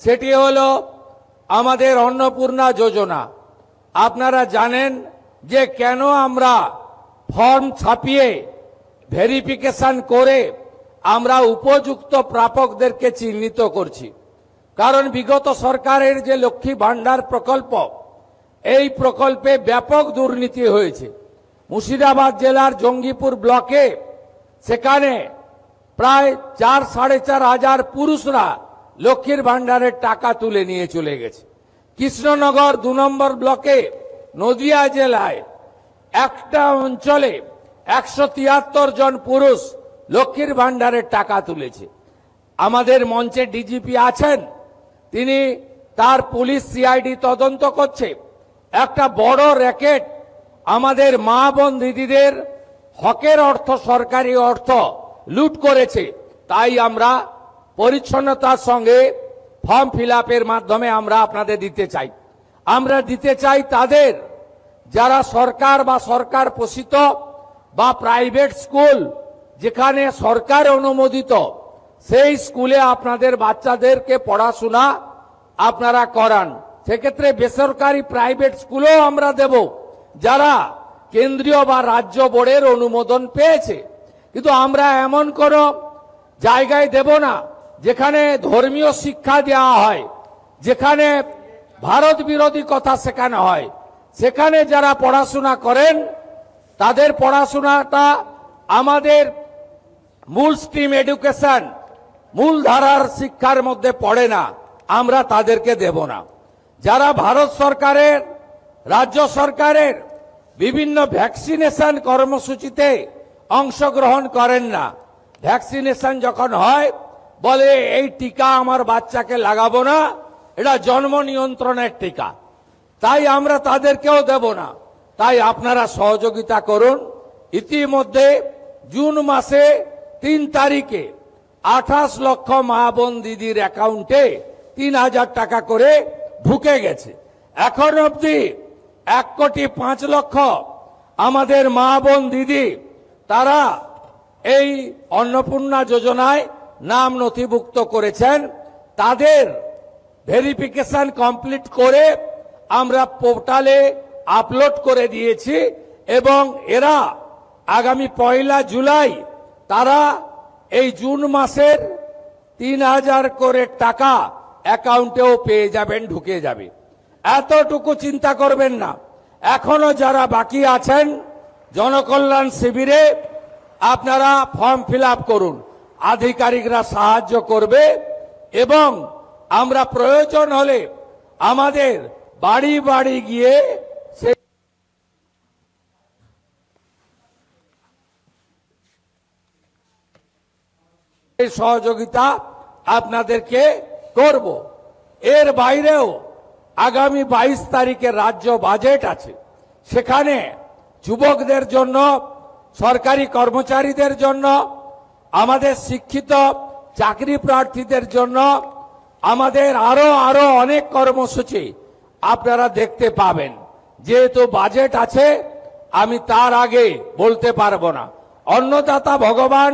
সেটি হলো আমাদের অন্নপূর্ণা যোজনা। আপনারা জানেন যে কেন আমরা ফর্ম ছাপিয়ে ভেরিফিকেশন করে আমরা উপযুক্ত প্রাপকদেরকে চিহ্নিত করছি। কারণ বিগত সরকারের যে লক্ষ্মী ভান্ডার প্রকল্প, এই প্রকল্পে ব্যাপক দুর্নীতি হয়েছে। মুর্শিদাবাদ জেলার জঙ্গিপুর ব্লকে সেখানে প্রায় 4-4.5 হাজার পুরুষরা লক্ষ্মীর ভান্ডারের টাকা তুলে নিয়ে চলে গেছে। কৃষ্ণনগর 2 নম্বর ব্লকে নদিয়া জেলায় একটা অঞ্চলে 173 জন পুরুষ লক্ষ্মীর ভান্ডারের টাকা তুলেছে। আমাদের মঞ্চে ডিজিপি আছেন, তিনি তার পুলিশ সিআইডি তদন্ত করছে। একটা বড় র্যাকেট আমাদের মা বোন দিদিদের হকের অর্থ, সরকারি অর্থ লুট করেছে। তাই আমরা পরিচ্ছন্নতার সঙ্গে ফর্ম ফিল আপের মাধ্যমে আমরা আপনাদের দিতে চাই। আমরা দিতে চাই তাদের যারা সরকার বা সরকার পোষিত বা প্রাইভেট স্কুল যেখানে সরকার অনুমোদিত, সেই স্কুলে আপনাদের বাচ্চাদেরকে পড়াশোনা আপনারা করান। সেক্ষেত্রে বেসরকারি প্রাইভেট স্কুলও আমরা দেব যারা কেন্দ্রীয় বা রাজ্য বোর্ডের অনুমোদন পেয়েছে। কিন্তু আমরা এমন কোন জায়গায় দেব না যেখানে ধর্মীয় শিক্ষা দেওয়া হয়, যেখানে ভারত বিরোধী কথা শেখানো হয়। সেখানে যারা পড়াশোনা করেন তাদের পড়াশোনাটা আমাদের মূল স্ট্রিম এডুকেশন, মূল ধারার শিক্ষার মধ্যে পড়ে না, আমরা তাদেরকে দেব না। যারা ভারত সরকারের, রাজ্য সরকারের বিভিন্ন ভ্যাকসিনেশন কর্মসূচিতে অংশগ্রহণ করেন না, ভ্যাকসিনেশন যখন হয় বলে এই টিকা আমার বাচ্চাকে লাগাবো না, এটা জন্ম নিয়ন্ত্রণের টিকা, তাই আমরা তাদেরকেও দেব না। তাই আপনারা সহযোগিতা করুন। ইতিমধ্যে জুন মাসে 3 তারিখে 28 লক্ষ মা বোন দিদির অ্যাকাউন্টে 3000 টাকা করে ঢুকে গেছে। এখন অবধি 1,05,00,000 আমাদের মা বোন দিদি তারা এই অন্নপূর্ণা যোজনায় নাম নথিভুক্ত করেছেন। তাদের ভেরিফিকেশন কমপ্লিট করে আমরা পোর্টালে আপলোড করে দিয়েছি এবং এরা আগামী 1 জুলাই তারা এই জুন মাসের 3000 করে টাকা অ্যাকাউন্টেও পেয়ে যাবেন, ঢুকে যাবে। এতটুকু চিন্তা করবেন না। এখনো যারা বাকি আছেন জনকল্যাণ শিবিরে আপনারা ফর্ম ফিল আপ করুন, আধিকারিকরা সাহায্য করবে এবং আমরা প্রয়োজন হলে আমাদের বাড়ি বাড়ি গিয়ে সহযোগিতা আপনাদেরকে করব। এর বাইরেও আগামী 22 তারিখে রাজ্য বাজেট আছে, সেখানে যুবকদের জন্য, সরকারি কর্মচারীদের জন্য, আমাদের শিক্ষিত চাকরি প্রার্থীদের জন্য আমাদের আরো অনেক কর্মসূচি আপনারা দেখতে পাবেন। যেহেতু বাজেট আছে আমি তার আগে বলতে পারবো না। অন্নদাতা ভগবান